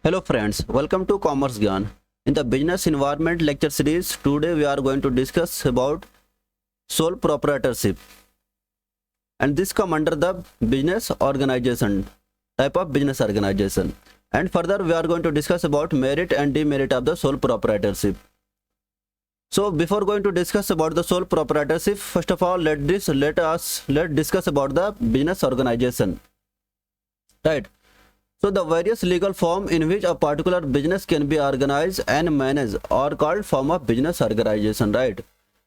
Hello friends, welcome to Commerce Gyan. In the business environment lecture series, today we are going to discuss about sole proprietorship. And this come under the business organization, type of business organization. And further we are going to discuss about merit and demerit of the sole proprietorship. So before going to discuss about the sole proprietorship, first of all let's discuss about the business organization. Right. So the various legal form in which a particular business can be organized and managed are called form of business organization, right?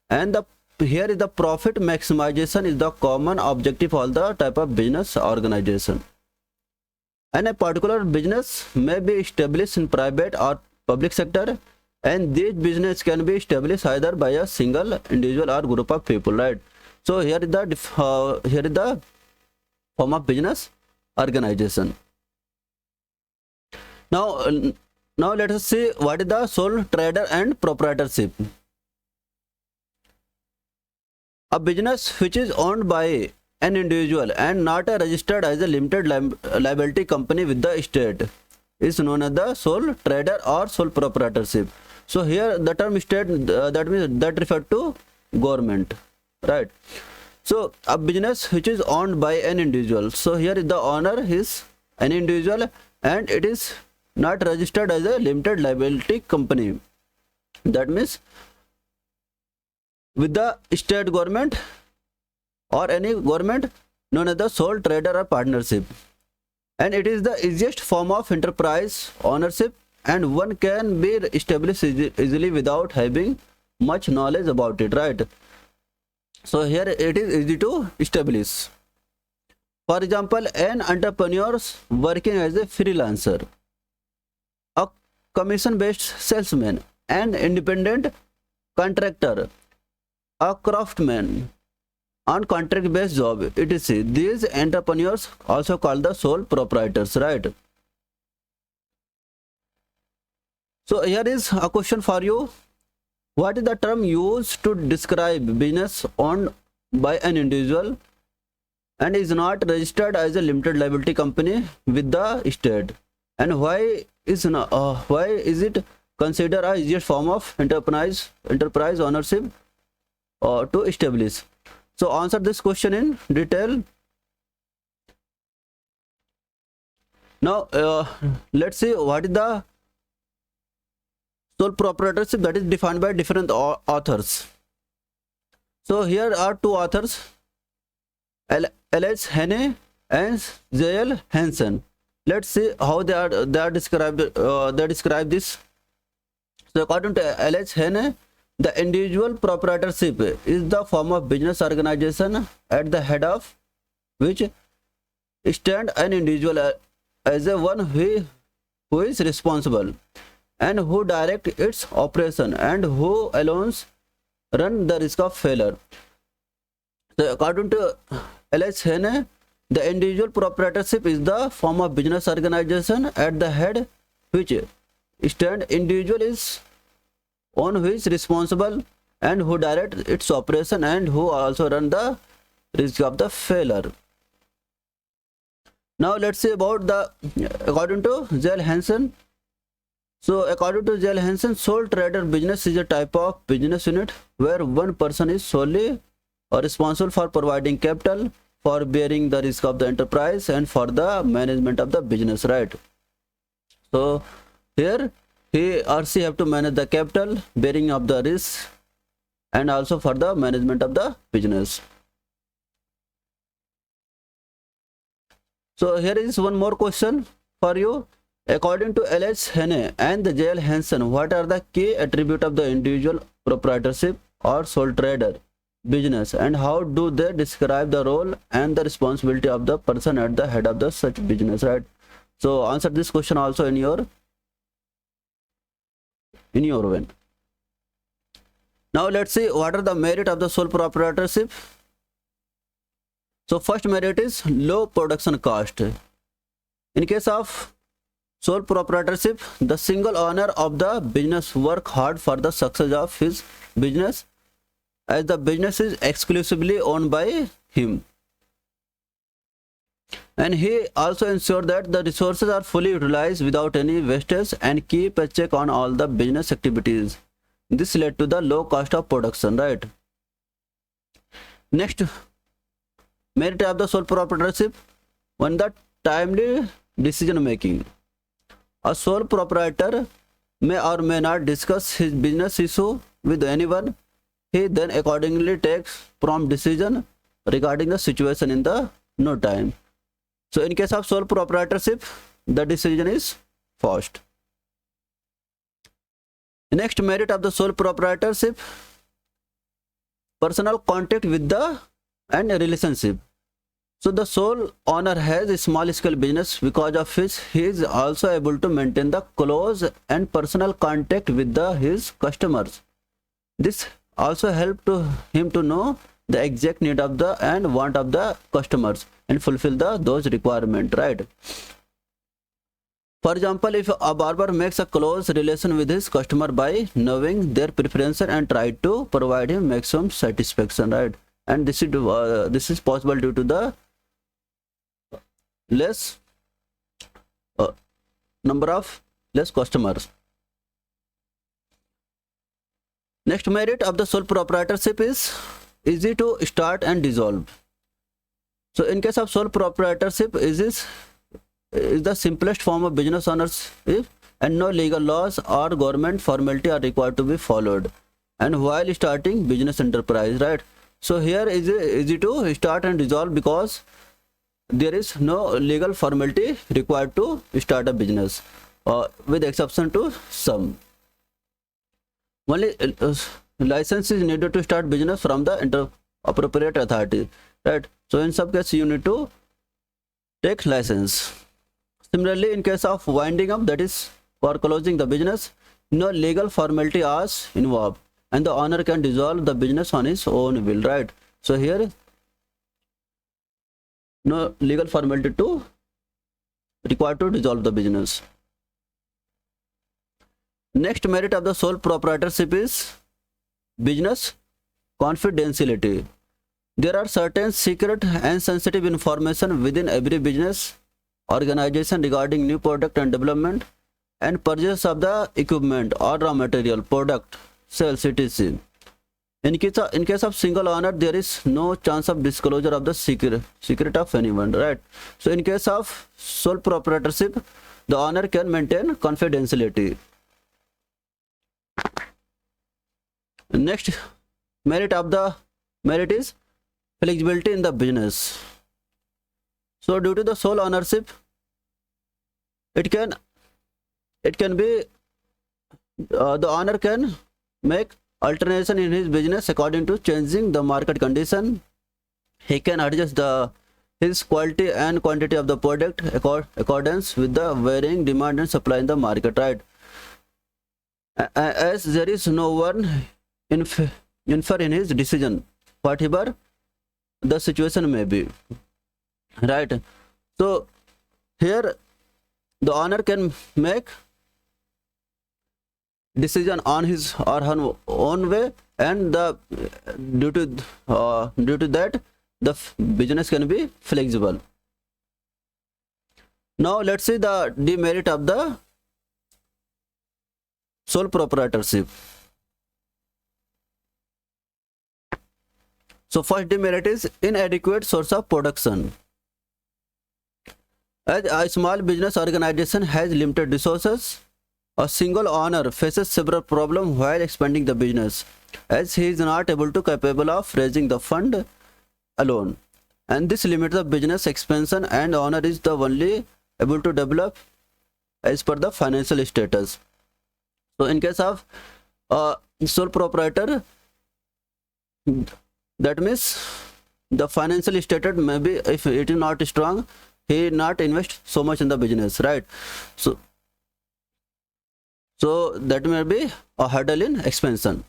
And here is the profit maximization is the common objective of the type of business organization. And a particular business may be established in private or public sector, and this business can be established either by a single individual or group of people, right? So here is the form of business organization. Now let us see what is the sole trader and proprietorship. A business which is owned by an individual and not registered as a limited liability company with the state is known as the sole trader or sole proprietorship. So here the term state that means that refer to government, right? So a business which is owned by an individual. So here the owner is an individual and it is not registered as a limited liability company. That means with the state government or any government known as the sole trader or partnership. And it is the easiest form of enterprise ownership, and one can be established easily without having much knowledge about it, right? So here it is easy to establish. For example, an entrepreneur working as a freelancer, a commission-based salesman, an independent contractor, a craftsman on contract-based job, etc. These entrepreneurs also called the sole proprietors, right? So here is a question for you. What is the term used to describe business owned by an individual and is not registered as a limited liability company with the state? And why is it considered a easiest form of enterprise ownership to establish? So answer this question in detail. Now let's see what is the sole proprietorship that is defined by different authors. So here are two authors, L.H. Henne and J.L. Hansen. Let's see how they are described. They describe this. So according to L.H. Henne, the individual proprietorship is the form of business organization at the head of which stand an individual as a one who is responsible and who direct its operation and who alone run the risk of failure. So according to L.H. Henne, the individual proprietorship is the form of business organization at the head which stand individual is on who is responsible and who direct its operation and who also run the risk of the failure. Now let's see about the according to J.L. Hansen. So according to J.L. Hansen, sole trader business is a type of business unit where one person is solely responsible for providing capital, for bearing the risk of the enterprise and for the management of the business, right? So here he or she have to manage the capital, bearing of the risk and also for the management of the business. So here is one more question for you. According to L.H. Henne and J.L. Hansen, what are the key attributes of the individual proprietorship or sole trader business, and how do they describe the role and the responsibility of the person at the head of the such business, right? So answer this question also in your way. Now let's see what are the merit of the sole proprietorship. So first merit is low production cost. In case of sole proprietorship, the single owner of the business work hard for the success of his business, as the business is exclusively owned by him. And he also ensured that the resources are fully utilized without any wastage and keep a check on all the business activities. This led to the low cost of production, right? Next, merit of the sole proprietorship, one, the timely decision making. A sole proprietor may or may not discuss his business issue with anyone. He then accordingly takes prompt decision regarding the situation in the no time. So in case of sole proprietorship, the decision is fast. Next merit of the sole proprietorship, personal contact with the and relationship. So the sole owner has a small scale business, because of which he is also able to maintain the close and personal contact with his customers. This also help to him to know the exact need of the and want of the customers and fulfill those requirements, right? For example, if a barber makes a close relation with his customer by knowing their preferences and try to provide him maximum satisfaction, right? And this is possible due to the less number of less customers. Next merit of the sole proprietorship is easy to start and dissolve. So in case of sole proprietorship, is the simplest form of business ownership, and no legal laws or government formality are required to be followed, and while starting business enterprise, right? So here is easy to start and dissolve because there is no legal formality required to start a business, with exception to some. Only license is needed to start business from the appropriate authority, right? So in some cases you need to take license. Similarly, in case of winding up, that is for closing the business, no legal formality is involved, and the owner can dissolve the business on his own will, right? So here no legal formality to required to dissolve the business. Next merit of the sole proprietorship is business confidentiality. There are certain secret and sensitive information within every business organization regarding new product and development and purchase of the equipment or raw material, product, sales, etc. In case of single owner, there is no chance of disclosure of the secret of anyone, right? So in case of sole proprietorship, the owner can maintain confidentiality. Next merit is flexibility in the business. So due to the sole ownership, it can be the owner can make alteration in his business according to changing the market condition. He can adjust his quality and quantity of the product accordance with the varying demand and supply in the market, right? As there is no one infer in his decision, whatever the situation may be, right? So here the owner can make decision on his or her own way, and due to that the business can be flexible. Now let's see the demerit of the sole proprietorship. So first demerit is inadequate source of production. As a small business organization has limited resources, a single owner faces several problems while expanding the business, as he is not capable of raising the fund alone, and this limits the business expansion, and owner is the only able to develop as per the financial status. So in case of sole proprietor, that means the financial status maybe if it is not strong, he not invest so much in the business, right? So that may be a hurdle in expansion.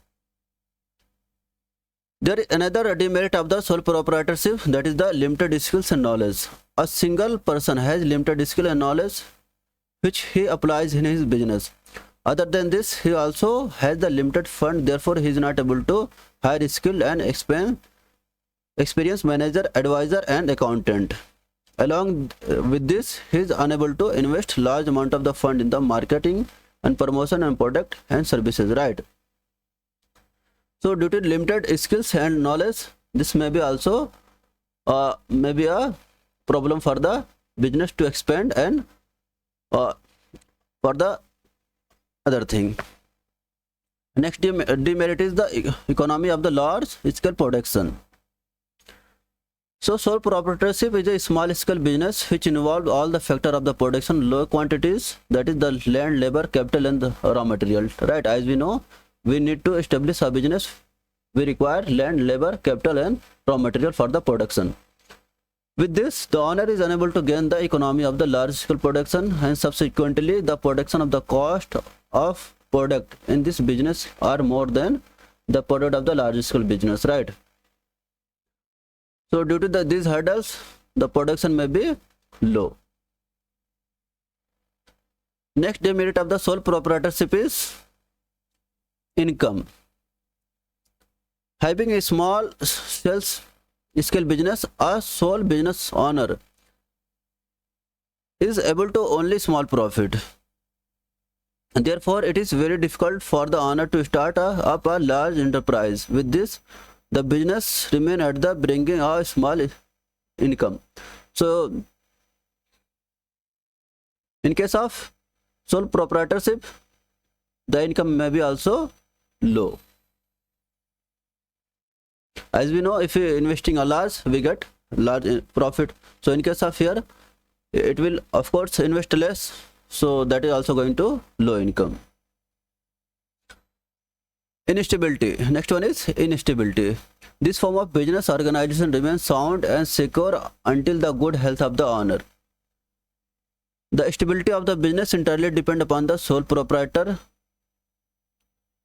There is another demerit of the sole proprietorship, that is the limited skills and knowledge. A single person has limited skill and knowledge which he applies in his business. Other than this, he also has the limited fund, therefore he is not able to hire skilled and experienced manager, advisor and accountant. Along with this, he is unable to invest large amount of the fund in the marketing and promotion and product and services, right? So due to limited skills and knowledge, this may be also maybe a problem for the business to expand and for the other thing. Next demerit is the economy of the large scale production. So sole proprietorship is a small scale business which involves all the factor of the production, low quantities, that is the land, labor, capital and the raw material, right? As we know, we need to establish a business, we require land, labor, capital and raw material for the production. With this, the owner is unable to gain the economy of the large scale production, and subsequently the production of the cost of product in this business are more than the product of the large scale business, right? So due to these hurdles, the production may be low. Next demerit of the sole proprietorship is income. Having a small sales scale business, a sole business owner is able to only small profit. And therefore, it is very difficult for the owner to start up a large enterprise. With this, the business remain at the bringing a small income. So, in case of sole proprietorship, the income may be also low. As we know, if we are investing a large, we get large profit. So in case of here, it will of course invest less, so that is also going to low income. Instability. Next one is instability. This form of business organization remains sound and secure until the good health of the owner. The stability of the business entirely depends upon the sole proprietor,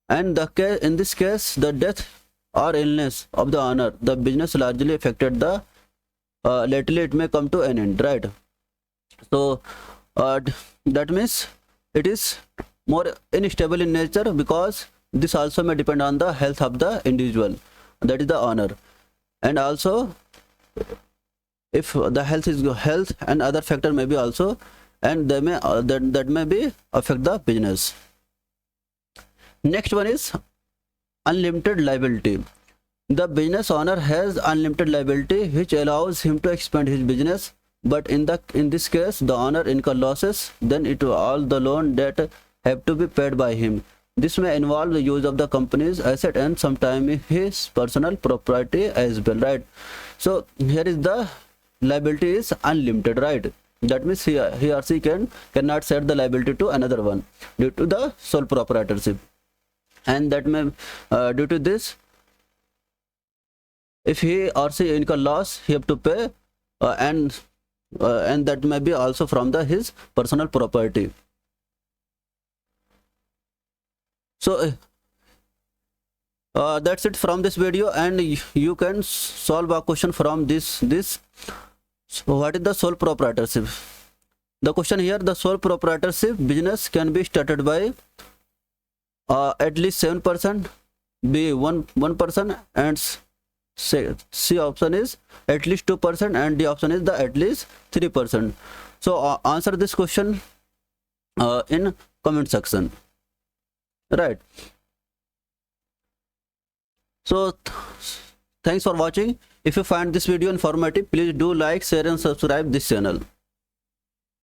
and in this case, the death or illness of the owner, the business largely affected the lately it may come to an end, right? So that means it is more unstable in nature, because this also may depend on the health of the individual, that is the owner, and also if the health and other factor may be also, and they may that may be affect the business. Next one is unlimited liability. The business owner has unlimited liability which allows him to expand his business, but in this case the owner incur losses, then all the loan debt have to be paid by him. This may involve the use of the company's asset and sometimes his personal property as well, right? So here is the liability is unlimited, right? That means he or she cannot set the liability to another one due to the sole proprietorship. And that may due to this, if he or she incur loss, he have to pay, and that may be also from his personal property. So that's it from this video, and you can solve a question from this. So what is the sole proprietorship? The question here: the sole proprietorship business can be started by at least 7%, B 1%, and C option is at least 2%, and D option is the at least 3%. So answer this question in comment section, right? So thanks for watching. If you find this video informative, please do like, share and subscribe this channel.